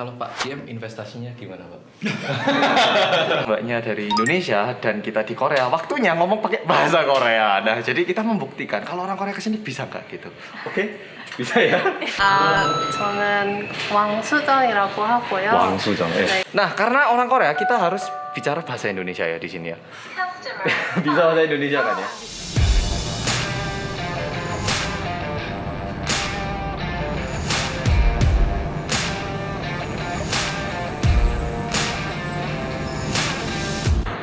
Kalau Pak GM investasinya gimana Pak? Mbaknya dari Indonesia dan kita di Korea, waktunya ngomong pakai bahasa Korea. Nah, jadi kita membuktikan kalau orang Korea kesini bisa nggak gitu. Oke? bisa ya? 저는 왕수정이라고 하고요. 왕수정. 네. Nah, karena orang Korea kita harus bicara bahasa Indonesia ya di sini ya. bisa bahasa Indonesia kan ya?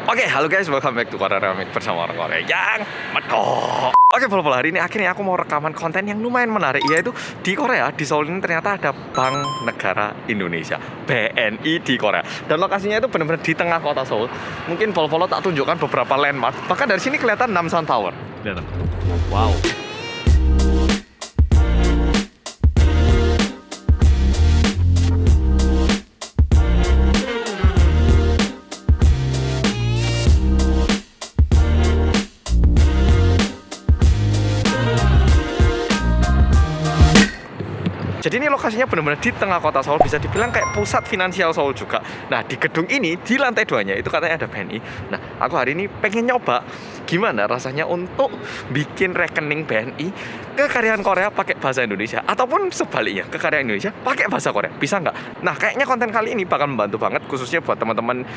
Oke, halo guys, welcome back to Korea Remix bersama orang Korea yang medok. Oke, Pol-Pol, hari ini akhirnya aku mau rekaman konten yang lumayan menarik, yaitu di Korea, di Seoul ini ternyata ada Bank Negara Indonesia, BNI di Korea. Dan lokasinya itu benar-benar di tengah kota Seoul. Mungkin Pol-Pol tak tunjukkan beberapa landmark, bahkan dari sini kelihatan Namsan Tower. Lihat. Wow. Jadi ini lokasinya benar-benar di tengah kota Seoul, bisa dibilang kayak pusat finansial Seoul juga. Nah, di gedung ini, di lantai 2-nya itu katanya ada BNI. Nah, aku hari ini pengen nyoba gimana rasanya untuk bikin rekening BNI ke karyawan Korea pakai bahasa Indonesia, ataupun sebaliknya ke karyawan Indonesia pakai bahasa Korea. Bisa nggak? Nah, kayaknya konten kali ini bakal membantu banget, khususnya buat teman-teman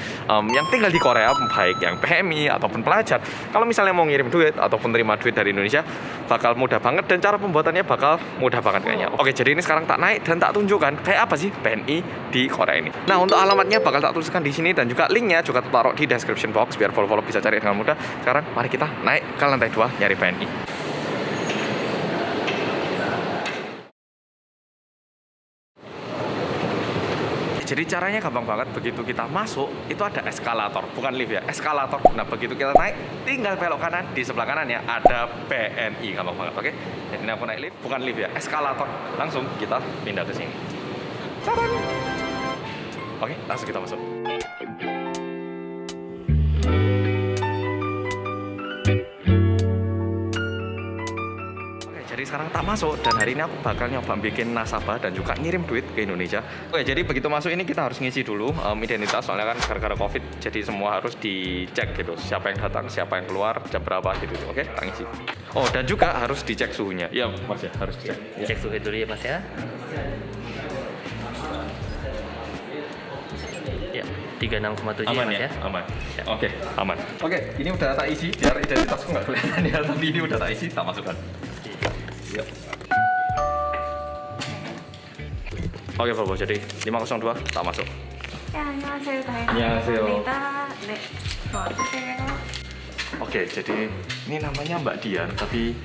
yang tinggal di Korea, baik yang PMI ataupun pelajar. Kalau misalnya mau ngirim duit ataupun terima duit dari Indonesia, bakal mudah banget dan cara pembuatannya bakal mudah banget kayaknya. Oke, jadi ini sekarang tak naik dan tak tunjukkan kayak apa sih BNI di Korea ini. Nah, untuk alamatnya bakal tak tuliskan di sini dan juga linknya juga taruh di description box biar follow-follow bisa cari dengan mudah. Sekarang mari kita naik ke lantai 2 nyari BNI. Jadi caranya gampang banget, begitu kita masuk itu ada eskalator, bukan lift ya, eskalator. Nah, begitu kita naik tinggal belok kanan, di sebelah kanannya ada BNI, gampang banget. Oke, jadi ini aku naik lift, bukan lift ya, eskalator. Langsung kita pindah ke sini. Oke, langsung kita masuk. Jadi sekarang tak masuk dan hari ini aku bakal nyoba bikin nasabah dan juga ngirim duit ke Indonesia. Oke, jadi begitu masuk ini kita harus ngisi dulu identitas, soalnya kan gara-gara COVID jadi semua harus dicek gitu, siapa yang datang, siapa yang keluar, jam berapa gitu. Oke, tak ngisi. Oh, dan juga harus dicek suhunya. Iya, Mas ya, harus dicek. Ya. Cek suhu dulu ya Mas ya. Ya, 36,7 Aman ya Mas ya. Aman. Ya. Oke, aman. Oke, ini udah tak isi biar identitasku nggak kelihatan ya, tapi ini udah tak isi, tak masukkan. Yuk. Oke, Bobo. Jadi 502 tak masuk. 네, 안녕하세요. 안녕하세요. 다행입니다. 네, 도와주세요. Oke, jadi ini namanya Mbak Dian, tapi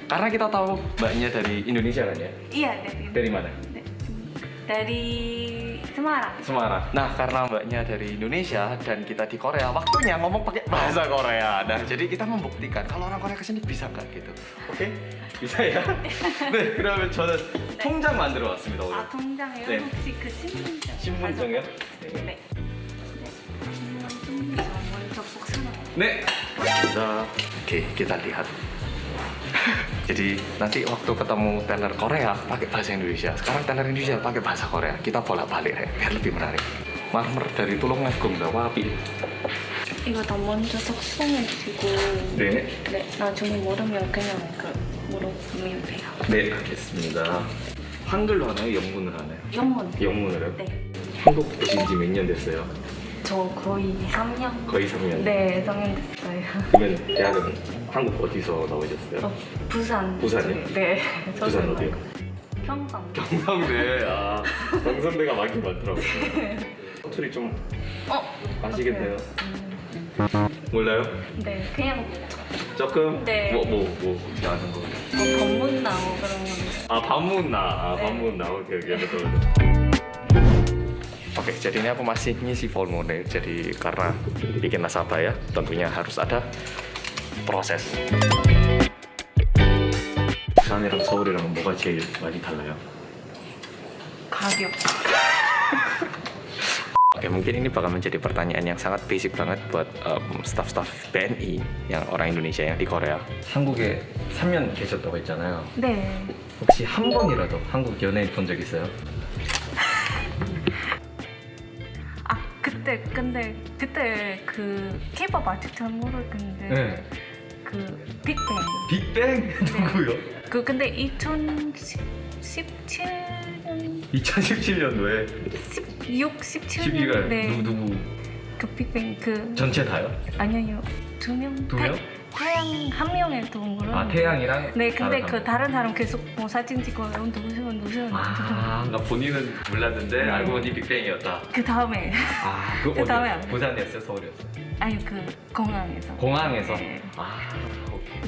karena kita tahu Mbaknya dari Indonesia kan ya? Iya, Dari mana? dari Semarang. Semarang. Nah, karena Mbaknya dari Indonesia dan kita di Korea, waktunya ngomong pakai bahasa Korea. Nah, jadi kita membuktikan kalau orang Korea kesini bisa nggak gitu. Oke? bisa ya? 네, 그러면 저는 통장 만들어 왔습니다 오늘. 아, 통장이요? 네. 혹시 그 신분증? 신분증이요? 네. 신분증 먼저 꼭 사놔요. 네. Kita, oke, kita lihat. Jadi nanti waktu ketemu teller Korea pakai bahasa Indonesia. Sekarang teller Indonesia pakai bahasa Korea. Kita bolak-balik ya, biar lebih menarik. Marmer dari Tulungagung, wapi. 이거 다 먼저 작성해 주시고 네. 네, 나중에 모르면 그냥 물어보면 돼요. 네, 알겠습니다. 한글로 하나요? 영문으로 하나요? 영문. 영문으로요? 네. 한국 오신 지 몇 년 됐어요? 저 거의 3년. 거의 3년. 네, 3년 됐어요. 그러면 대학은 한국 어디서 나오셨어요? 부산. 부산이요? 쪽에. 네. 부산 어디요? 평강. 경상대. 아, 경상대가 많긴 많더라고요. 사투리 좀 아시겠네요. 몰라요? 네, 그냥 조금? 네. 뭐 아는 거? 법문 나오고 그런 건데. 아, 반문나. 아, 네. 반문나. Oke, betul. Oke, jadi ini aku masih ngisi formulir. Jadi karena bikin nasabah ya, tentunya harus ada proses. 부산이랑 서울이랑 뭐가 제일 많이 달라요? 가격. Oke, mungkin ini bakal menjadi pertanyaan yang sangat basic banget buat staff-staff BNI yang orang Indonesia yang di Korea. 한국에 3년 계셨다고 했잖아요. 네. 혹시 한 번이라도 한국 연예인 본 적 있어요? 근데 그때 그 K-pop 아직 잘 모르겠는데 네. 그 빅뱅 빅뱅 누구요? 그 근데 2017년 2017년도에 16, 17년 네. 누구 그 빅뱅 그 전체 다요? 아니요 두 명? 두 명? 태양 한 명의 동물은 아 태양이랑 네 근데 다른 그 다른 사람 계속 뭐 사진 찍고 누구세요 아 그러니까 본인은 몰랐는데 네. 알고 보니 빅뱅이었다. 그 다음에 아그 그 다음에 어디? 부산이었어요? 서울이었어요? 아니 그 공항에서 공항에서? 네. 아 오케이.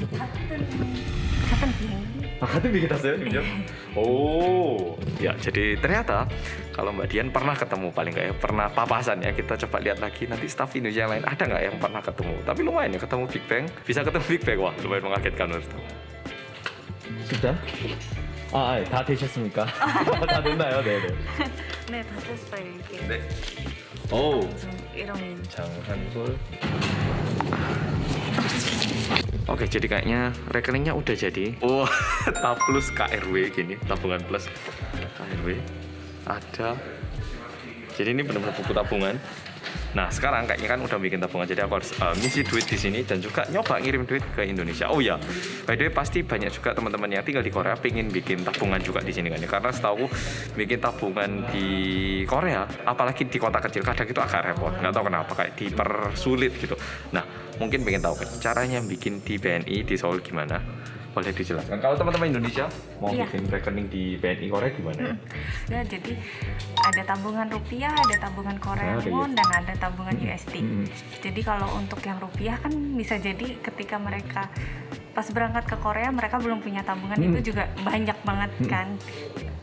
같은 비행기 Katanya bikin tasnya pinjam. Oh, ya jadi ternyata kalau Mbak Dian pernah ketemu paling nggak ya pernah papasan ya, kita coba lihat lagi nanti staff Indonesia yang lain ada nggak yang pernah ketemu. Tapi lumayan ya ketemu Big Bang, bisa ketemu Big Bang wah lumayan mengagetkan menurut aku. Sudah? 다 되셨습니까? 다 됐나요? 네. 네 다 됐어요 이게 네. 오. 이런 장한솔. Oke, jadi kayaknya rekeningnya udah jadi. Oh, tab plus KRW gini, tabungan plus KRW. Ada. Jadi ini benar-benar buku tabungan. Nah, sekarang kayaknya kan udah bikin tabungan, jadi aku harus ngisi duit di sini dan juga nyoba ngirim duit ke Indonesia. Oh ya, by the way pasti banyak juga teman-teman yang tinggal di Korea pengen bikin tabungan juga di sini kan ya. Karena setahu bikin tabungan di Korea, apalagi di kota kecil kadang itu agak repot. Nggak tahu kenapa kayak dipersulit gitu. Nah, mungkin pengen tahu kan caranya bikin di BNI di Seoul gimana? Boleh dijelaskan. Kalau teman-teman Indonesia mau Iya. bikin rekening di BNI Korea gimana ya? ya jadi ada tabungan rupiah ada tabungan Korea Ada, won dan ada tabungan USD Mm-mm. jadi kalau untuk yang rupiah kan bisa jadi ketika mereka pas berangkat ke Korea mereka belum punya tabungan itu juga banyak banget kan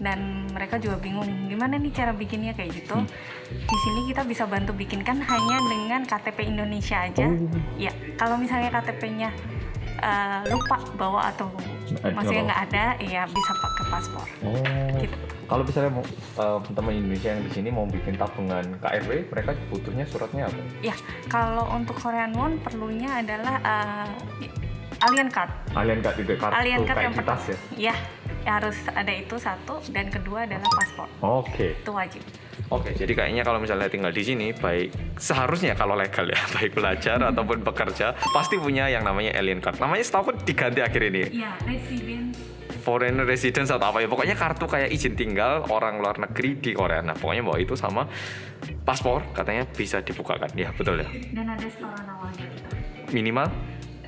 dan mereka juga bingung gimana nih cara bikinnya kayak gitu di sini kita bisa bantu bikinkan hanya dengan KTP Indonesia aja ya kalau misalnya KTP-nya lupa bawa atau masih nggak ada ya bisa pakai paspor Oh. gitu. Kalau misalnya mau teman Indonesia yang di sini mau bikin tabungan KRW, mereka butuhnya suratnya apa? Ya, kalau untuk Korean won perlunya adalah alien card. Alien card juga kartu Alien card kayak yang kitas pertama. ya. Ya, harus ada itu satu dan kedua adalah paspor. Oke. Itu wajib. Oke, jadi kayaknya kalau misalnya tinggal di sini, baik seharusnya kalau legal ya, baik belajar ataupun bekerja, pasti punya yang namanya alien card. Namanya setahu aku diganti akhir ini. Iya, resident. Foreign residence atau apa ya, pokoknya kartu kayak izin tinggal orang luar negeri di Korea. Nah, pokoknya bawa itu sama paspor, katanya bisa dibukakan. Ya, betul ya. Dan ada setoran awalnya gitu. Minimal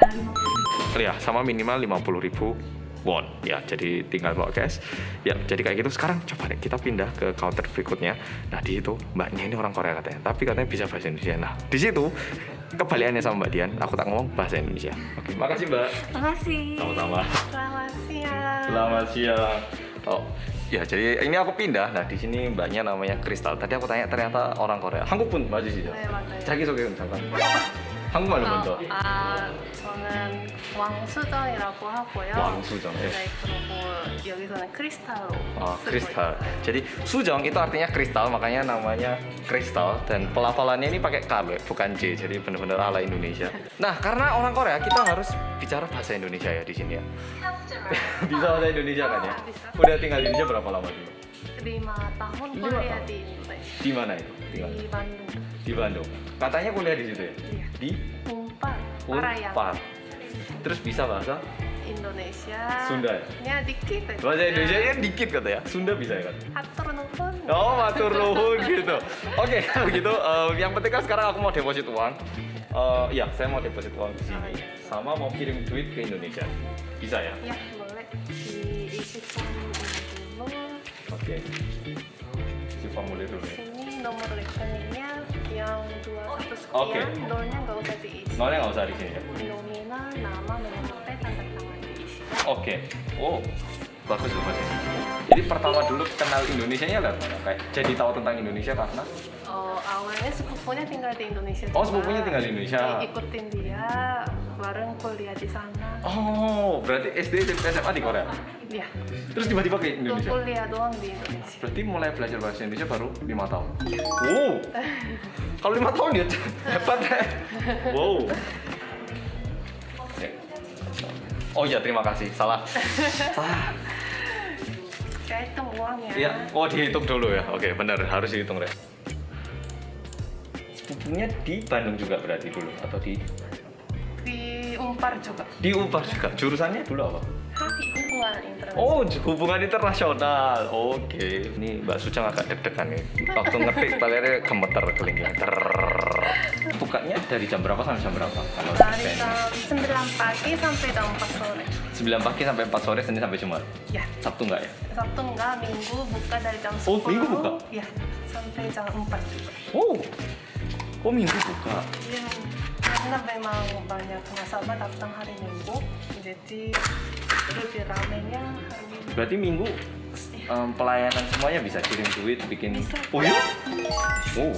50.000. ya sama minimal 50.000 won ya, jadi tinggal bawa cash ya. Jadi kayak gitu. Sekarang coba deh kita pindah ke counter berikutnya. Nah, di situ mbaknya ini orang Korea katanya, tapi katanya bisa bahasa Indonesia. Nah, di situ kebalikannya sama Mbak Dian, aku tak ngomong bahasa Indonesia. Oke, makasih Mbak. Makasih. Sama-sama. Selamat siang. Selamat siang. Oh ya, jadi ini aku pindah. Nah, di sini mbaknya namanya Kristal. Tadi aku tanya ternyata orang Korea. 한국분 맞으시죠? 네, 맞아요. 자기 소개 좀 잠깐. 한국말로 먼저. 저는 왕수정이라고 하고요. 왕수정. 네. 네, 그리고 여기서는 크리스탈로 Oh, 쓰고 kristal. 있어요. Jadi sujong itu artinya kristal, makanya namanya kristal. Dan pelafalannya ini pakai K bukan C. Jadi benar-benar ala Indonesia. Nah, karena orang Korea kita harus bicara bahasa Indonesia ya di sini ya. Bisa bahasa Indonesia kan ya? Bisa. Udah tinggal di Indonesia berapa lama dulu? 5 tahun 5 kuliah tahun. di Indonesia. Di mana itu? Di Bandung. Di Bandung. Katanya kuliah di situ ya? Iya. Di Unpad. Parahyangan. Unpad. Terus bisa bahasa Indonesia. Sunda ya? Ya dikit aja. Bahasa Indonesia ya dikit kata ya. Sunda bisa ya kan? Hatur nuhun. Oh, matur nuwun gitu. Oke, kalau gitu yang penting kan sekarang aku mau deposit uang. Ya, saya mau deposit uang di sini. Sama mau kirim duit ke Indonesia. Bisa ya? Ya boleh diisi formulir dulu. Oke. Si formulir dulu ya. Sini nomor rekeningnya yang 200 sekian. Oke. Nolnya nggak usah diisi. Nolnya nggak usah di sini ya? Nominal, nama, nomor HP, tanda tangan diisi. Oke. Oh, bagus loh Mas. Jadi pertama dulu kenal Indonesianya lewat mana? Kayak jadi tahu tentang Indonesia karena Awalnya sepupunya tinggal di Indonesia. Oh, juga. sepupunya tinggal di Indonesia. Ikutin dia, bareng kuliah di sana. Oh, berarti SD, SMP, SMA di Korea. Iya. Terus tiba-tiba ke Indonesia. Kuliah doang di Indonesia. Berarti mulai belajar bahasa Indonesia baru 5 tahun. Wow. Kalau 5 tahun ya hebat ya. Wow. Oh iya, terima kasih. Salah. Saya hitung uangnya. Iya. Oh, dihitung dulu ya. Oke, benar. Harus dihitung, Re. hubungnya di Bandung juga berarti dulu atau di Unpar juga. di Unpar juga. Jurusannya dulu apa? HI hubungan internasional. Oh, hubungan internasional. Oke. Ini Mbak Sucang agak deg-degan nih. Waktu ngetik palernya gemeter kelingking. Bukanya dari jam berapa sampai jam berapa? Kalau Dari BNI? jam 9 pagi sampai jam 4 sore. 9 pagi sampai 4 sore, Senin sampai Jumat. Ya. Sabtu enggak ya? Sabtu enggak, Minggu buka dari jam 10. Oh, Minggu buka? Ya, sampai jam 4 juga. Oh. Oh, Minggu buka. Iya, karena memang banyak nasabah datang hari Minggu, jadi lebih ramainya hari Minggu. Berarti Minggu pelayanan semuanya bisa kirim duit, bikin. Bisa. Oh iya? Oh.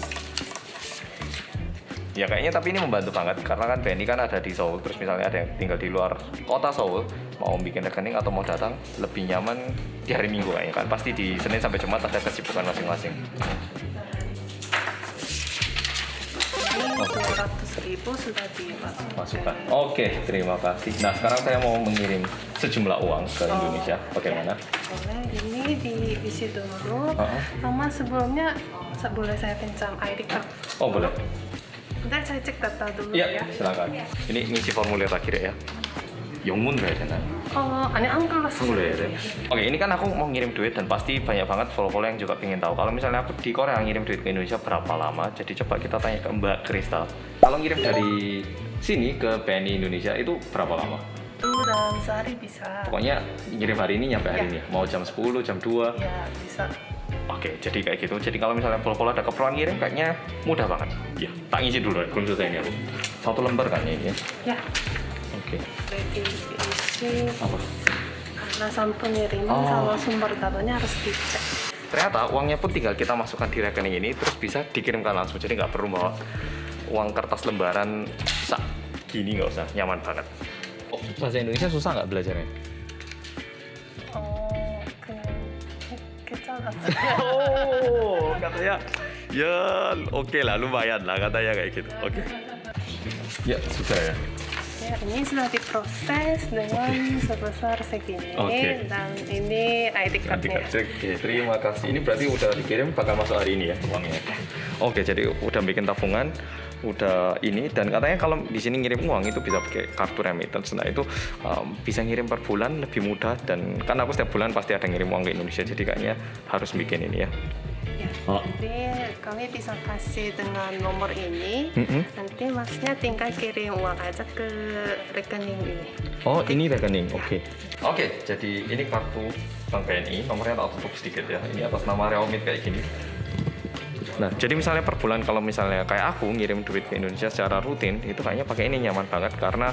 Ya kayaknya tapi ini membantu banget karena kan BNI kan ada di Seoul, terus misalnya ada yang tinggal di luar kota Seoul mau bikin rekening atau mau datang lebih nyaman di hari Minggu kayaknya kan, pasti di Senin sampai Jumat ada kesibukan masing-masing. Ini 200.000 sudah dimasukkan. Masukkan. Oke, terima kasih. Nah sekarang saya mau mengirim sejumlah uang ke Indonesia. Bagaimana? Boleh, ini diisi dulu. Sama sebelumnya boleh saya pinjam ID card. Oh boleh. Bentar saya cek data dulu Iya, ya. silakan. Ini ngisi formulir terakhir ya. Yongmun berarti kan? Oh, ini angkel Boleh ya. Oke, ini kan aku mau ngirim duit dan pasti banyak banget follow-follow yang juga pengen tahu. Kalau misalnya aku di Korea ngirim duit ke Indonesia berapa lama? Jadi coba kita tanya ke Mbak Kristal. Kalau ngirim dari sini ke BNI Indonesia itu berapa lama? Itu dalam sehari bisa. Pokoknya ngirim hari ini nyampe hari Ya. ini. Mau jam 10, jam 2. Ya, bisa. Oke, jadi kayak gitu. Jadi kalau misalnya follow-follow ada keperluan ngirim kayaknya mudah banget. Ya, tak ngisi dulu ya. Belum selesai ini aku. 1 lembar kan ini ya. Ya, Oke. diisi. Apa? Karena sampai pengiriman sama sumber datanya harus dicek. Ternyata uangnya pun tinggal kita masukkan di rekening ini terus bisa dikirimkan langsung, jadi nggak perlu bawa uang kertas lembaran gini, nggak usah, nyaman banget. Oh, bahasa Indonesia susah nggak belajarnya? Oh, 괜찮았어요. Oh, katanya ya oke lah, lumayan lah katanya kayak gitu. Oke. Ya sudah ya. Ya, ini sudah diproses dengan sebesar segini. Oke. Dan ini ID Nanti card-nya. cek. Oke, terima kasih. Ini berarti udah dikirim bakal masuk hari ini ya uangnya. Oke, jadi udah bikin tabungan, udah ini dan katanya kalau di sini ngirim uang itu bisa pakai kartu remittance. Nah itu bisa ngirim per bulan lebih mudah dan kan aku setiap bulan pasti ada ngirim uang ke Indonesia, jadi kayaknya harus bikin ini ya. Ya, jadi kami bisa kasih dengan nomor ini. Nanti masnya tinggal kirim uang aja ke rekening ini. Oh ini rekening, oke. Oke, jadi ini kartu Bank BNI, nomornya tak tutup sedikit ya. Ini atas nama Reomit kayak gini. Nah, jadi misalnya per bulan kalau misalnya kayak aku ngirim duit ke Indonesia secara rutin, itu kayaknya pakai ini nyaman banget karena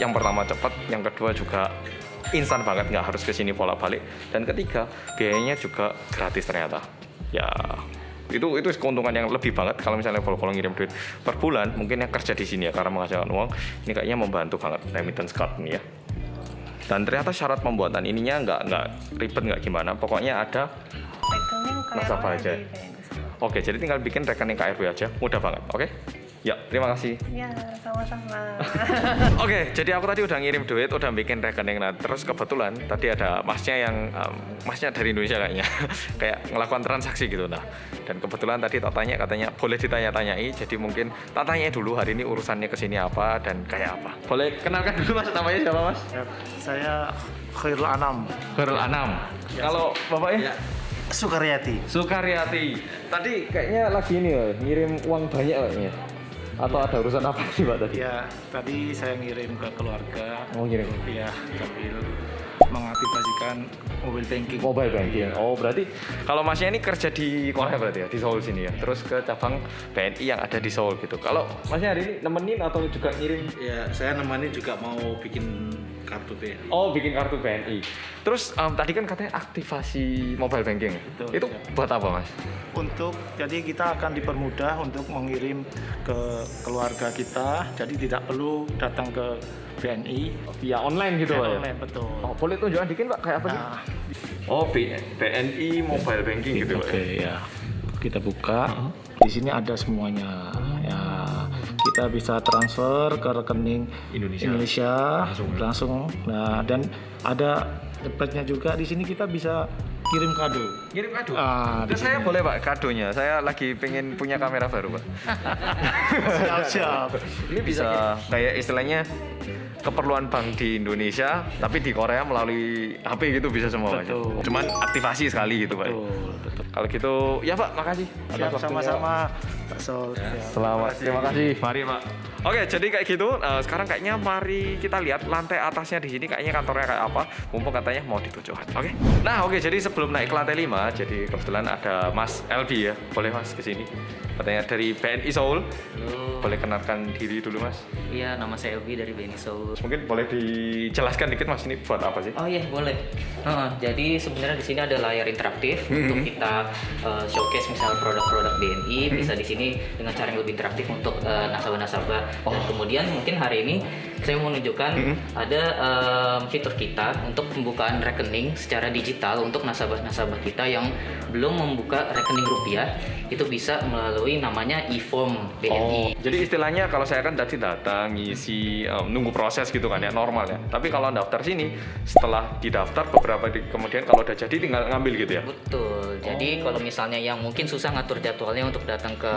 yang pertama cepat, yang kedua juga instan banget, nggak harus ke sini bolak-balik, dan ketiga biayanya juga gratis ternyata. Ya, itu keuntungan yang lebih banget kalau misalnya kalau ngirim duit per bulan, mungkin yang kerja di sini ya karena menghasilkan uang, ini kayaknya membantu banget remittance card ini ya. Dan ternyata syarat pembuatan ininya nggak ribet, nggak gimana, pokoknya ada Rekening nasabah aja. di BNI. Oke, jadi tinggal bikin rekening KRW aja, mudah banget. Oke? Ya, terima kasih. Ya, sama-sama. Oke, jadi aku tadi udah ngirim duit, udah bikin rekening. Nah, terus kebetulan tadi ada masnya yang masnya dari Indonesia kayaknya, kayak ngelakukan transaksi gitu. Nah, dan kebetulan tadi tak tanya, katanya boleh ditanya-tanyai. Jadi mungkin tak tanya dulu hari ini urusannya kesini apa dan kayak apa. Boleh kenalkan dulu mas, namanya siapa mas? Saya Khairul Anam. Khairul Anam. Kalau bapaknya? Sukaryati. Sukaryati. Tadi kayaknya lagi ini ya, ngirim uang banyak kayaknya. Atau ada urusan apa sih Pak tadi? Ya, tadi saya ngirim ke keluarga. Oh, ngirim. Ya, sambil mengaktifasikan mobile banking. Mobile banking. Oh, berarti kalau masnya ini kerja di Korea berarti ya, di Seoul sini ya. Terus ke cabang BNI yang ada di Seoul gitu. Kalau masnya hari ini nemenin atau juga ngirim? Ya, saya nemani juga mau bikin kartu BNI. Oh, bikin kartu BNI. Terus tadi kan katanya aktivasi mobile banking. Betul, Itu ya. buat apa, Mas? Jadi kita akan dipermudah untuk mengirim ke keluarga kita. Jadi tidak perlu datang ke BNI. Via online gitu, Pak ya? Online, betul. Oh, boleh tunjukkan dikit, Pak, kayak apa sih? Nah, Oh, BNI mobile banking gitu, Pak. oke ya. Kita buka. Di sini ada semuanya. Ya, kita bisa transfer ke rekening Indonesia. langsung. Nah, dan ada debitnya juga. Di sini kita bisa kirim kado. Ngirim kado. Ah, di Saya boleh Pak kadonya. Saya lagi pengen punya kamera baru Pak. Siap. Ini bisa kayak istilahnya keperluan bank di Indonesia, tapi di Korea melalui HP gitu bisa semua Pak. Betul. Cuman aktivasi sekali gitu Pak. Betul. Kalau gitu, ya Pak, makasih. Siap, Atas waktunya. sama-sama. Pak Sol. Selamat, terima kasih. Mari Pak. Oke, jadi kayak gitu. Sekarang kayaknya mari kita lihat lantai atasnya di sini kayaknya kantornya kayak apa. Mumpung katanya mau ditunjukkan. Oke. Nah, oke. Jadi sebelum naik ke lantai 5, jadi kebetulan ada Mas Elvi ya. Boleh Mas ke sini. Katanya dari BNI Seoul. Halo. Boleh kenalkan diri dulu Mas. Iya, nama saya Elvi dari BNI Seoul. Mungkin boleh dijelaskan dikit Mas ini buat apa sih? Oh iya, boleh. Jadi sebenarnya di sini ada layar interaktif untuk kita showcase misal produk-produk BNI. Bisa di sini dengan cara yang lebih interaktif untuk nasabah-nasabah. Dan kemudian mungkin hari ini saya mau menunjukkan ada fitur kita untuk pembukaan rekening secara digital untuk nasabah-nasabah kita yang belum membuka rekening rupiah. Itu bisa melalui namanya e-form BNI. Jadi istilahnya kalau saya kan tadi datang ngisi nunggu proses gitu kan ya normal ya. Tapi kalau daftar sini setelah didaftar beberapa kemudian kalau udah jadi tinggal ngambil gitu ya. Betul. Jadi kalau misalnya yang mungkin susah ngatur jadwalnya untuk datang ke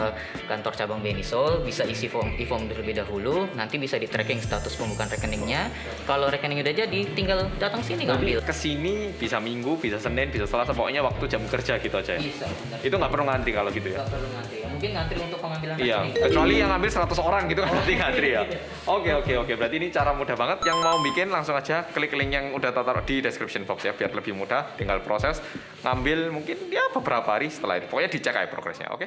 kantor cabang BNI Seoul, bisa isi e-form terlebih dahulu. Nanti bisa di tracking status pembukaan rekeningnya. Kalau rekening udah jadi, tinggal datang sini ngambil. Ke sini bisa Minggu, bisa Senin, bisa Selasa, pokoknya waktu jam kerja gitu aja ya. Bisa. Benar. Itu nggak perlu ngantri kalau gitu ya. Nggak perlu ngantri. Mungkin ngantri untuk pengambilan Iya, rekening. kecuali yang ngambil 100 orang gitu kan nanti ngantri ya. Oke. Berarti ini cara mudah banget. Yang mau bikin langsung aja klik link yang udah taruh di description box ya, biar lebih mudah. Tinggal proses ngambil mungkin ya beberapa hari setelah itu. Pokoknya dicek aja progresnya, oke?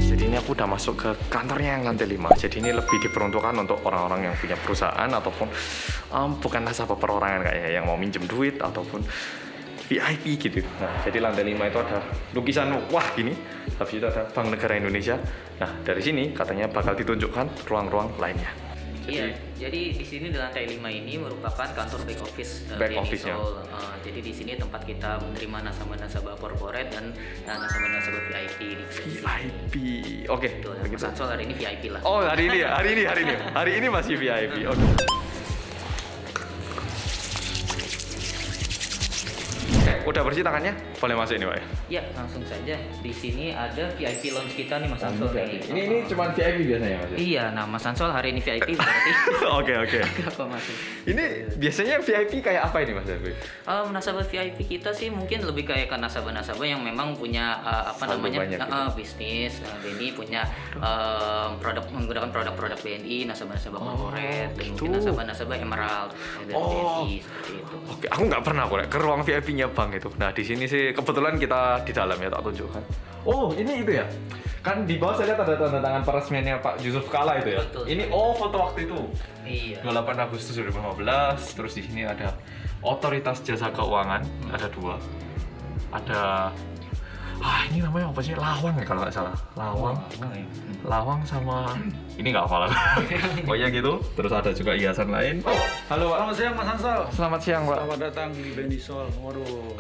Jadi ini aku udah masuk ke kantornya yang lantai 5. Jadi ini lebih diperuntukkan untuk orang-orang yang punya perusahaan ataupun bukan nasabah perorangan kayak yang mau minjem duit ataupun VIP gitu. Nah, jadi lantai 5 itu ada lukisan wah gini. Habis itu ada Bank Negara Indonesia. Nah, dari sini katanya bakal ditunjukkan ruang-ruang lainnya. Iya, jadi di sini di lantai 5 ini merupakan kantor back office Back BNI office-nya. Seoul. Jadi di sini tempat kita menerima nasabah-nasabah corporate dan nasabah-nasabah VIP di sini. VIP. Oke, Betul. begitu. Mas Ansol hari ini VIP lah. Oh, hari ini ya, hari ini masih VIP. Oke. Udah bersih tangannya? Boleh masuk ini, Pak ya? Ya, langsung saja. Di sini ada VIP lounge kita nih Mas Ansol. Ini cuma VIP biasanya, Mas. Iya, nah Mas Ansol hari ini VIP berarti. Oke. Kenapa masuk? Ini biasanya VIP kayak apa ini, Mas Elvi? Nasabah VIP kita sih mungkin lebih kayak ke nasabah-nasabah yang memang punya Saldo banyak gitu. bisnis. BNI punya menggunakan produk-produk BNI, nasabah-nasabah corporate, dan mungkin nasabah-nasabah emerald dari BNI seperti itu. Oke, aku nggak pernah kok ke ruang VIP-nya bank itu. Nah, di sini sih kebetulan kita di dalam ya, tak tunjukkan. Oh, ini itu ya? Kan di bawah saya lihat ada tanda tangan peresmiannya Pak Yusuf Kala itu ya. Betul. Ini foto waktu itu. Iya. 28 Agustus 2015. Terus di sini ada Otoritas Jasa Keuangan, ada 2. Ada ini namanya apa sih? Lawang ya kalau nggak salah. Lawang sama ini nggak hafal. Pokoknya gitu. Terus ada juga hiasan lain. Halo Pak. Selamat siang Mas Ansol. Selamat siang Pak. Selamat datang di BNI Seoul. Waduh.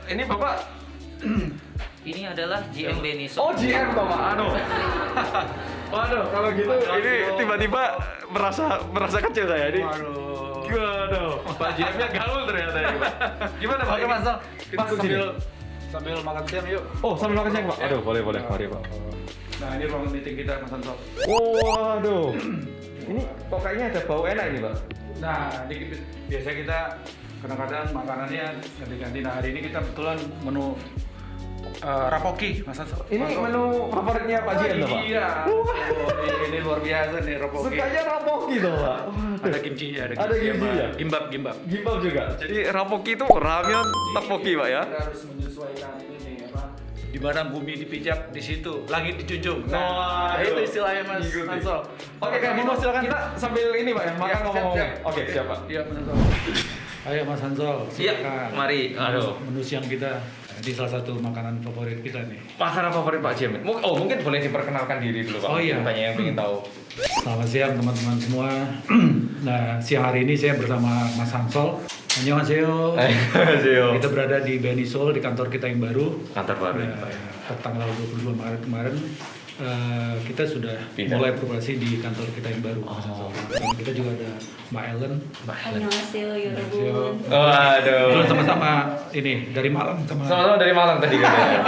Ini Bapak. Ini adalah GM BNI Seoul. Oh GM Bapak. Waduh, kalau gitu ini tiba-tiba merasa kecil saya ini. Waduh, Pak GM-nya gaul ternyata ini Pak. Gimana Pak? Oke Mas Ansol. Kita Sambil makan siang yuk. Oh, sambil makan siang Pak. Aduh, boleh. Mari Pak. Nah ini ruang meeting kita Mas Ansol. Waduh. Ini kok kayaknya ada bau enak ini Pak. Nah biasa kita kadang-kadang makanannya ganti-ganti. Nah hari ini kita kebetulan menu rapoki Mas Ansol. Ini menu favoritnya Pak GM tuh Pak. Iya. Ini luar biasa nih rapoki. Sukanya rapoki tuh Pak. Ada kimchi ya. Ada kimchi ya? Gimbap. Gimbap juga. Jadi rapoki itu ramyeon tteokbokki Pak ya. Kita harus menyesuaikan ini apa? Di mana bumi dipijak di situ langit dijunjung. Nah, itu istilahnya Mas Ikuti. Ansol. Oke, kan Monggo silakan. kita sambil ini Pak ya, makan Siap, ngomong-ngomong. siap. Oke, siap Pak. Iya Mas Ansol. Ayo Mas Ansol. Iya, silakan. mari. Aduh. Menu siang kita. Ini salah satu makanan favorit kita nih. Makanan favorit Pak GM. Mungkin boleh diperkenalkan diri dulu Pak. Oh, iya. Banyak yang ingin tahu. Selamat siang teman-teman semua. Nah, siang hari ini saya bersama Mas Ansol. Annyeonghaseyo. Annyeonghaseyo. Kita berada di BNI Seoul di kantor kita yang baru. Kantor baru. Tanggal 22 Maret kemarin kita sudah Pindah. mulai beroperasi di kantor kita yang baru. Dan kita juga ada Mbak Ellen. 안녕하세요 안녕하세요. 여러분. Waduh. Kebetulan sama-sama ini dari Malang Sama-sama dari Malang tadi katanya.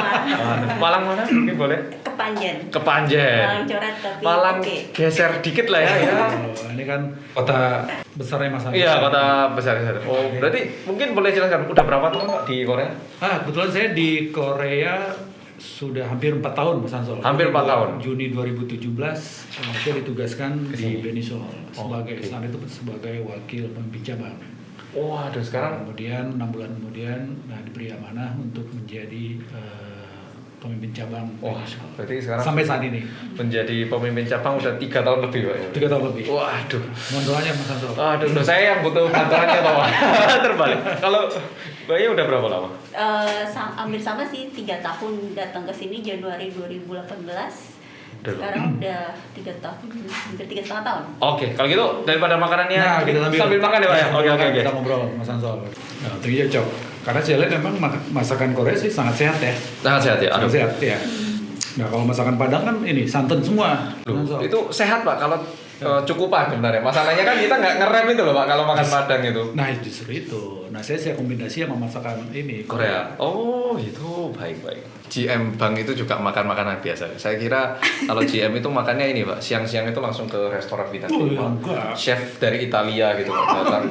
Malang mana? Mungkin boleh. Kepanjen. Kepanjen. Malang coret tapi Malang oke. geser dikit lah ya. Oh, ini kan kota besarnya Mas Hans. Iya, kota besar. Oh, berarti mungkin boleh jelaskan udah berapa tahun Pak di Korea? Kebetulan saya di Korea sudah hampir 4 tahun Mas Hansol. Hampir 4 tahun. Juni 2017 saya ditugaskan Ke di sini. Benisol sebagai Oke. saat itu sebagai wakil pemimpin cabang. Oh, aduh sekarang Kemudian 6 bulan kemudian diberi amanah untuk menjadi pemimpin cabang wah, Benisol. berarti sekarang Sampai saat ini menjadi pemimpin cabang udah 3 tahun lebih Pak. 3 tahun lebih. Waduh. Mohon doanya Mas Hansol. Aduh, saya yang butuh bantuannya Pak. Terbalik. Kalau Mbaknya udah berapa lama? Hampir sama sih 3 tahun datang ke sini Januari 2018. Udah Sekarang udah 3 tahun, hampir 3,5 tahun. Oke, kalau gitu daripada makanannya Nah, kita sambil makan ya Pak ya. Oke. Kita ngobrol Mas Hansol. Nah, tinggi cocok. Karena saya lihat memang masakan Korea sih sangat sehat ya. Sangat sehat ya. Aduh. Sangat sehat ya. Nah, kalau masakan Padang kan ini santan semua. Loh, Hansol. itu sehat Pak kalau cukupan sebenarnya. Masalahnya kan kita nggak ngerem itu loh Pak kalau makan Padang itu. Nah, justru itu. Nah, saya kombinasi sama masakan ini Korea. Oh, itu baik. GM Bang itu juga makan makanan biasa. Saya kira kalau GM itu makannya ini Pak, siang-siang itu langsung ke restoran bintang Oh, 5. enggak. Chef dari Italia gitu Pak, datang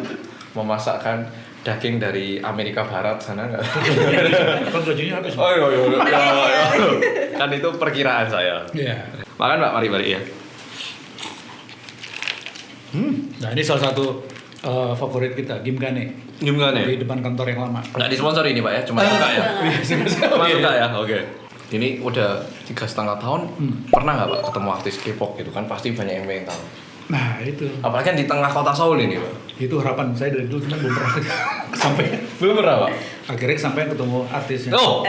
memasakkan daging dari Amerika Barat sana nggak? Kan gajinya habis. Oh iya. Kan itu perkiraan saya. Iya. Makan Pak, mari ya. Nah, ini salah satu favorit kita, Gimgane. Gimana Di nih? depan kantor yang lama. Nggak disponsori ini Pak ya, cuma suka ya. Cuma Iya. suka ya, oke. Ini udah 3,5 tahun. Pernah nggak Pak ketemu artis K-pop gitu kan? Pasti banyak yang pengen tahu. Nah, itu. Apalagi kan di tengah kota Seoul ini Pak. Itu harapan saya dari dulu cuma belum pernah sampai. Belum pernah Pak? Akhirnya sampai ketemu artisnya. Oh.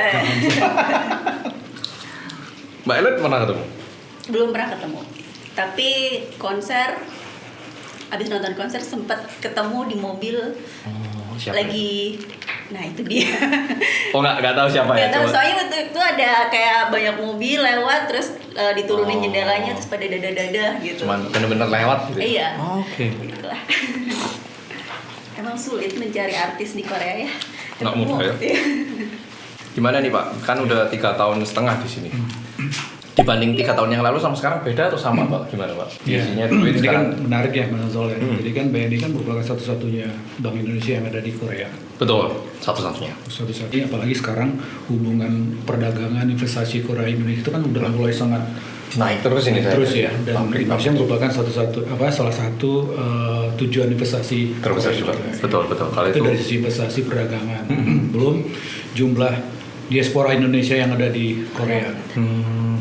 Mbak Elet pernah ketemu? Belum pernah ketemu. Tapi konser, abis nonton konser sempat ketemu di mobil Oh, siapa? lagi. Nah itu dia. Oh nggak tahu siapa ya? Gak tahu Coba. soalnya waktu itu ada kayak banyak mobil lewat terus diturunin Oh. jendelanya terus pada dada gitu. Cuman bener-bener lewat gitu. ya? Iya. Oh, oke. Gitulah. Emang sulit mencari artis di Korea ya. Nggak mudah ya. Gimana nih Pak? Kan udah 3,5 tahun di sini. Dibanding 3 tahun yang lalu sama sekarang beda atau sama Pak? Gimana Pak? Iya. Isinya duit Ini sekarang. kan menarik ya Mas Hansol ya. Hmm. Jadi kan BNI kan merupakan satu-satunya bank Indonesia yang ada di Korea. Betul, satu-satunya. Satu-satunya apalagi sekarang hubungan perdagangan investasi Korea Indonesia itu kan udah mulai sangat Naik terus ini saya. terus ya, dan Pabrik Indonesia merupakan salah satu tujuan investasi terbesar Korea juga. Betul. Kalau itu itu dari sisi investasi perdagangan. Belum jumlah diaspora Indonesia yang ada di Korea.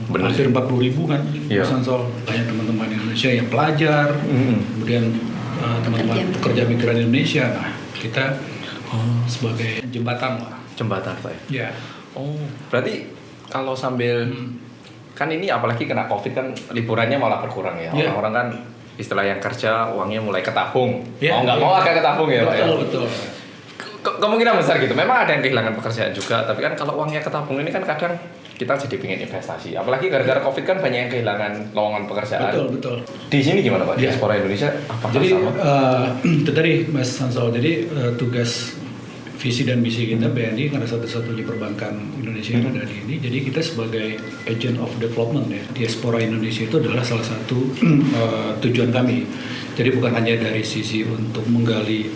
benar Hampir sih. 40.000 kan, Iya. Mas Hansol. Banyak teman-teman Indonesia yang pelajar, kemudian teman-teman pekerja migran Indonesia. Nah, kita sebagai jembatan lah. Jembatan Pak. Ya. Oh, berarti kalau sambil kan ini apalagi kena Covid kan liburannya malah berkurang ya. Iya. Orang-orang kan istilah yang kerja uangnya mulai ketabung. Iya, Mau nggak iya. mau agak ketabung ya Pak ya. Betul. Kemungkinan besar gitu. Memang ada yang kehilangan pekerjaan juga, tapi kan kalau uangnya ketabung ini kan kadang kita jadi pengen investasi. Apalagi gara-gara Covid kan banyak yang kehilangan lowongan pekerjaan. Betul. Di sini gimana Pak? Iya. Diaspora Indonesia apakah Jadi sama? itu tadi Mas Hansol. Jadi tugas visi dan misi kita BNI karena satu-satunya perbankan Indonesia yang ada di ini. Jadi kita sebagai agent of development ya. Diaspora Indonesia itu adalah salah satu tujuan kami. Jadi bukan hanya dari sisi untuk menggali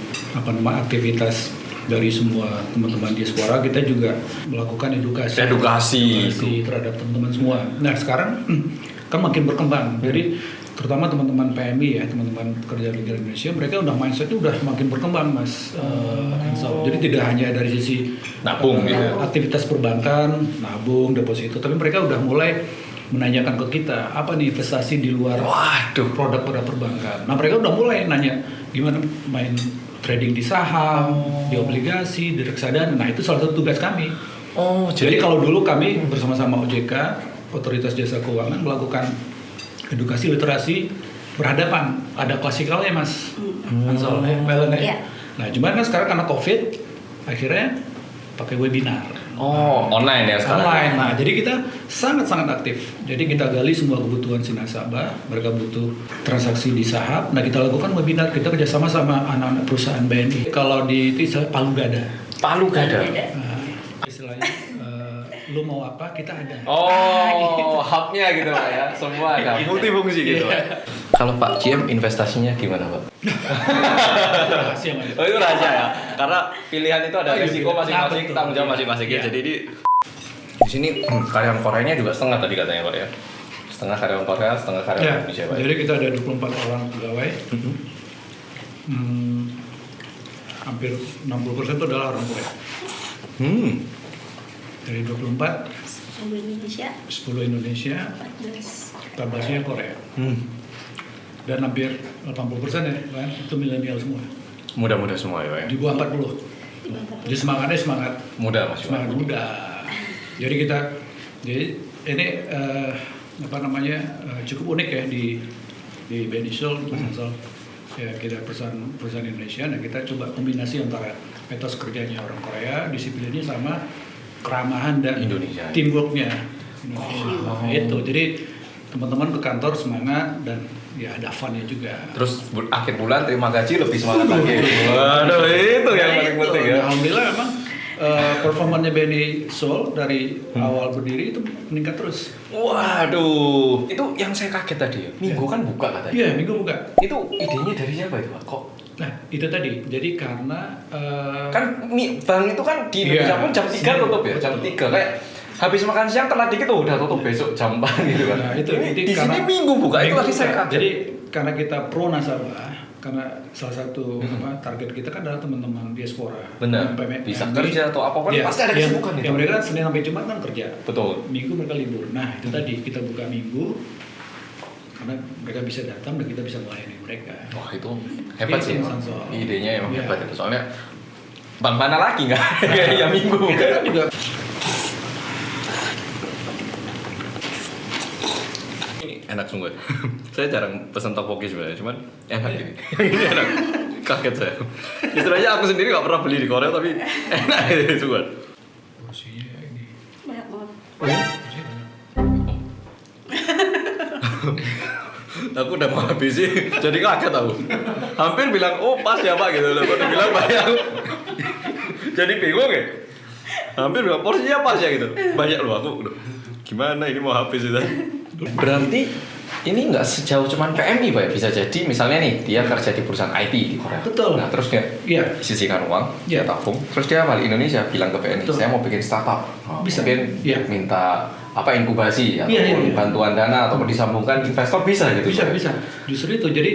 aktivitas dari semua teman-teman diaspora, kita juga melakukan edukasi terhadap teman-teman semua. Nah sekarang kan makin berkembang. Jadi terutama teman-teman PMI ya, teman-teman pekerja migran Indonesia, mereka udah mindsetnya udah makin berkembang Mas Hansol. Jadi tidak hanya dari sisi Nabung gitu ya. aktivitas perbankan, nabung, deposito, tapi mereka udah mulai menanyakan ke kita apa nih investasi di luar Waduh. produk-produk perbankan. Nah mereka udah mulai nanya gimana main trading di saham, di obligasi, di reksadana. Nah itu salah satu tugas kami. Oh, Jadi kalau dulu kami bersama-sama OJK, Otoritas Jasa Keuangan melakukan edukasi literasi berhadapan. Ada klasikalnya Mas Hansol, Melen ya. Iya. Nah cuman kan sekarang karena COVID, akhirnya pakai webinar. Oh, online ya sekarang? Online. Nah, jadi kita sangat-sangat aktif. Jadi kita gali semua kebutuhan si nasabah. Mereka butuh transaksi di saham. Nah, kita lakukan webinar. Kita kerjasama sama anak-anak perusahaan BNI. Kalau di itu istilah Palu Gada. Palu Gada. Nah, istilahnya lu mau apa kita ada. Oh, hubnya gitu Pak ya, semua ada, multifungsi gitu Pak. Kalau Pak GM investasinya gimana Pak? Rahasia, Mas. Oh itu rahasia ya, karena pilihan itu ada Oh, iya, risiko iya. masing-masing, Nah, betul. tanggung jawab masing-masing. Iya. Jadi di sini karyawan Koreanya juga setengah tadi katanya Pak ya, setengah karyawan Korea, setengah karyawan Ya, Indonesia Pak. jadi kita ada 24 orang pegawai. Hampir 60% itu adalah orang Korea. Dari 24, Seluruh Indonesia 10 Indonesia, 14. 14-nya Korea. Dan hampir 80% ya, kan? Itu milenial semua. Muda-muda semua ya Pak ya. Di bawah 40. Jadi semangatnya semangat Muda Mas. semangat muda. Jadi ini cukup unik ya di BNI Seoul, Mas Ansel. Ya, kita perusahaan Indonesia, nah kita coba kombinasi antara etos kerjanya orang Korea, disiplinnya sama keramahan dan Indonesia. teamworknya Indonesia. Nah, itu jadi teman-teman ke kantor semangat dan ya ada funnya juga. Terus akhir bulan terima gaji lebih semangat lagi. Waduh itu yang paling penting ya. Alhamdulillah memang performanya BNI Seoul dari awal berdiri itu meningkat terus. Waduh, itu yang saya kaget tadi ya. Minggu kan buka katanya. Iya, minggu buka. Itu idenya dari siapa itu Pak? Kok Nah, itu tadi. Jadi karena kan bank itu kan di Indonesia Iya. pun jam 3 tutup ya, jam 3 kayak habis makan siang telat dikit udah tutup besok jam 4 gitu kan. Nah, itu Ini jadi di sini karena- minggu buka itu minggu tadi saya buka. kaget. Jadi karena kita pro nasabah, karena salah satu target kita kan adalah teman-teman diaspora. Benar. PMI. Bisa kerja atau apapun Iya, pasti ada kesibukan yang itu. mereka Senin sampai Jumat kan kerja. Betul. Minggu mereka libur. Nah, itu tadi kita buka minggu karena mereka bisa datang dan kita bisa melayani mereka. Wah, itu hebat sih. Itu Emang. Sanso. Idenya emang Iya. hebat itu. Soalnya bank mana lagi nggak? Ya minggu. Kita kan juga Ini enak sungguh. Saya jarang pesan tteokbokki sebenarnya, cuman enak ini. Ini enak. Kaget saya. Istilahnya aku sendiri nggak pernah beli di Korea tapi enak ini sungguh. porsinya ini. Banyak banget. Porsinya banyak. Aku udah mau habis sih, jadi kaget aku. Hampir bilang, oh pas ya Pak gitu loh. Kok dibilang banyak. Jadi bingung ya. Hampir bilang porsinya pas ya gitu. Banyak loh aku. Loh, gimana ini mau habis itu? Berarti ini nggak sejauh cuman PMI Pak ya? Bisa jadi misalnya nih dia kerja di perusahaan IT di Korea. Betul. Nah terus dia Iya. sisihkan uang, dia Iya. tabung, terus dia balik Indonesia bilang ke PNI, Betul. saya mau bikin startup. Oh, Bisa. Mungkin Iya. minta apa inkubasi ataupun Iya, iya. bantuan dana ataupun disambungkan investor bisa gitu. Bisa, Pak? bisa. Justru itu. Jadi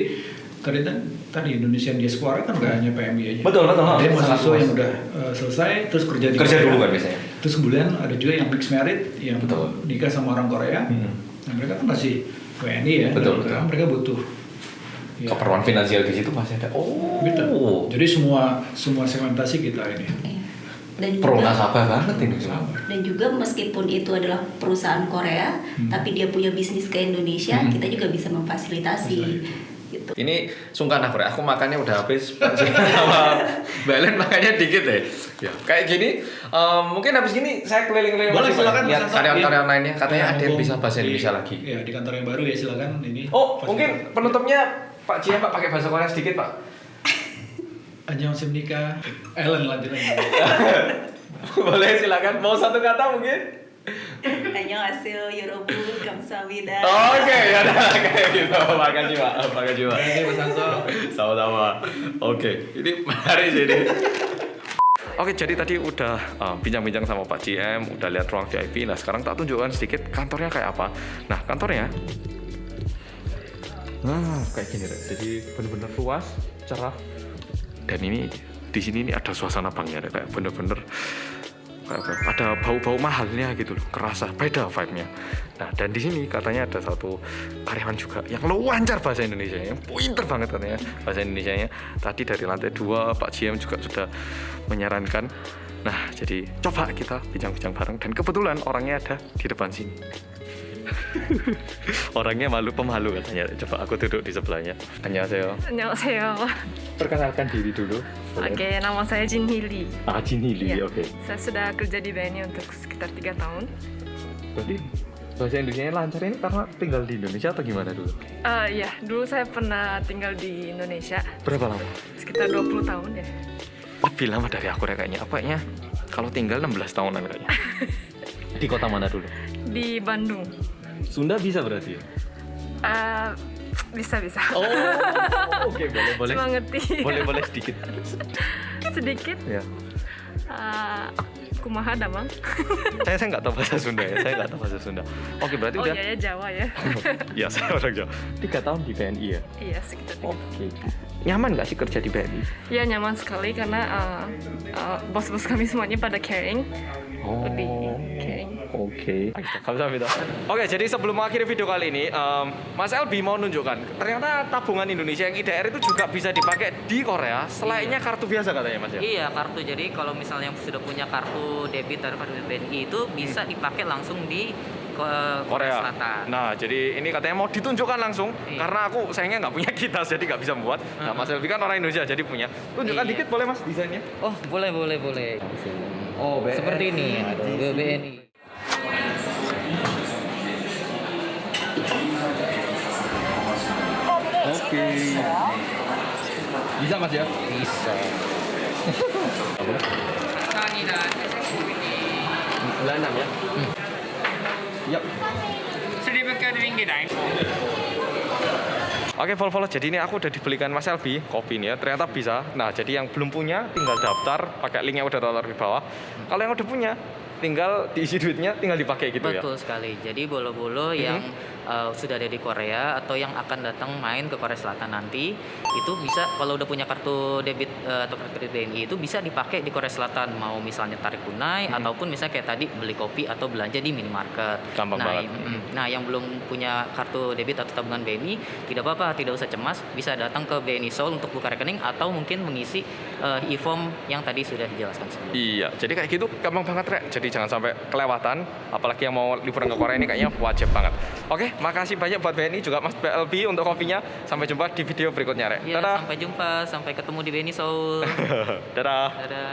tadi Indonesian diaspora kan nggak hanya PMI aja. Betul, betul. Ada yang Sangat mahasiswa luas. yang udah selesai terus kerja di Kerja Korea. dulu kan biasanya. Terus kemudian ada juga yang mixed married yang Betul. nikah sama orang Korea. Nah, mereka kan masih WNI ya. Betul, Karena betul. mereka butuh ya, Keperluan finansial di situ masih ada. Oh, gitu. Jadi semua segmentasi kita ini. Iya. Dan pro juga, nasabah banget ini semua. dan juga meskipun itu adalah perusahaan Korea, tapi dia punya bisnis ke Indonesia, kita juga bisa memfasilitasi. Gitu. Ini sungkan aku, aku makannya udah habis sama Belen makannya dikit deh. Ya, kayak gini, mungkin habis gini saya keliling-keliling Boleh, lagi, Pak. silakan, lihat Mas Ansel. karyawan-karyawan Iya. lainnya. Katanya ada yang mumpung bisa bahasa Indonesia di- lagi. Ya, di kantor yang baru ya silakan ini. Oh, fasilitas. mungkin penutupnya Pak Jia Pak pakai bahasa Korea sedikit Pak. Annyeonghaseyo nikah. Ellen lanjut lagi. Boleh silakan. Mau satu kata mungkin? Annyeonghaseyo, Yorobu, Kamsahamnida. Oke, ya udah kayak gitu. Makasih Pak. Makasih Pak. Oke, Mas Ansel. Sama-sama. Oke, ini menarik sih ini. Oke, jadi tadi udah bincang-bincang sama Pak GM, udah lihat ruang VIP. Nah, sekarang tak tunjukkan sedikit kantornya kayak apa. Nah, kantornya kayak gini deh. Jadi bener-bener luas, cerah. Dan ini di sini ini ada suasana banknya deh, kayak bener-bener kayak ada bau-bau mahalnya gitu loh, kerasa beda vibe-nya. Nah, dan di sini katanya ada satu karyawan juga yang lancar bahasa Indonesia, yang pinter banget katanya bahasa Indonesianya. Tadi dari lantai 2 Pak GM juga sudah menyarankan. Nah, jadi coba kita bincang-bincang bareng dan kebetulan orangnya ada di depan sini. Orangnya pemalu katanya. Coba aku duduk di sebelahnya. Annyeonghaseyo. 안녕하세요. Perkenalkan diri dulu. Oke, nama saya Jin Hili. Jin Hili, Iya. oke. Saya sudah kerja di BNI untuk sekitar 3 tahun. Berarti bahasa Indonesianya lancar ini karena tinggal di Indonesia atau gimana dulu? Iya, dulu saya pernah tinggal di Indonesia Berapa lama? sekitar 20 tahun ya. Lebih lama dari aku ya kayaknya. Apa kayaknya kalau tinggal 16 tahunan kayaknya. Di kota mana dulu? Di Bandung. Sunda bisa berarti ya? Bisa. Oh, oke, boleh. Cuma ngerti. Boleh sedikit. Sedikit. Ya. Kumaha damang. Saya nggak tahu bahasa Sunda ya. Saya nggak tahu bahasa Sunda. Oke, berarti Oh udah. iya ya, Jawa ya. Ya, saya orang Jawa. 3 tahun di BNI ya. Iya, sekitar 3 tahun. Oke. Nyaman nggak sih kerja di BNI? Ya nyaman sekali karena bos-bos kami semuanya pada caring. Lebih caring. Oke. Kamsahamnida. Oke, jadi sebelum mengakhiri video kali ini, Mas Elbi mau nunjukkan ternyata tabungan Indonesia yang IDR itu juga bisa dipakai di Korea selainnya kartu biasa katanya Mas ya. Iya, kartu. Jadi kalau misalnya sudah punya kartu debit atau kartu BNI itu bisa dipakai langsung di Korea Selatan. Nah, jadi ini katanya mau ditunjukkan langsung Iya. karena aku sayangnya nggak punya kitas jadi nggak bisa membuat. Nah, Mas Elbi kan orang Indonesia jadi punya. Tunjukkan Iya. dikit boleh Mas desainnya? Oh, boleh. Oh, Seperti ini, aduh, BNI. Oke. Bisa Mas ya? Bisa. Bulan 6 ya? Yap. Oke, follow. Jadi ini aku udah dibelikan Mas Elbi kopi ini ya. Ternyata bisa. Nah, jadi yang belum punya tinggal daftar pakai link yang udah taruh di bawah. Kalau yang udah punya tinggal diisi duitnya, tinggal dipakai gitu ya. Betul sekali. Jadi bolo-bolo yang sudah ada di Korea atau yang akan datang main ke Korea Selatan nanti itu bisa kalau udah punya kartu debit atau kartu kredit BNI itu bisa dipakai di Korea Selatan, mau misalnya tarik tunai ataupun misalnya kayak tadi beli kopi atau belanja di minimarket. Gampang banget. Nah, yang belum punya kartu debit atau tabungan BNI tidak apa-apa, tidak usah cemas, bisa datang ke BNI Seoul untuk buka rekening atau mungkin mengisi e-form yang tadi sudah dijelaskan sebelumnya. Iya, jadi kayak gitu gampang banget Rek. Jadi jangan sampai kelewatan, apalagi yang mau liburan ke Korea ini kayaknya wajib banget. Oke, makasih banyak buat BNI juga Mas BLB untuk kopinya. Sampai jumpa di video berikutnya Rek. Ya, Dadah. sampai jumpa, sampai ketemu di BNI Seoul. Dadah. Dadah.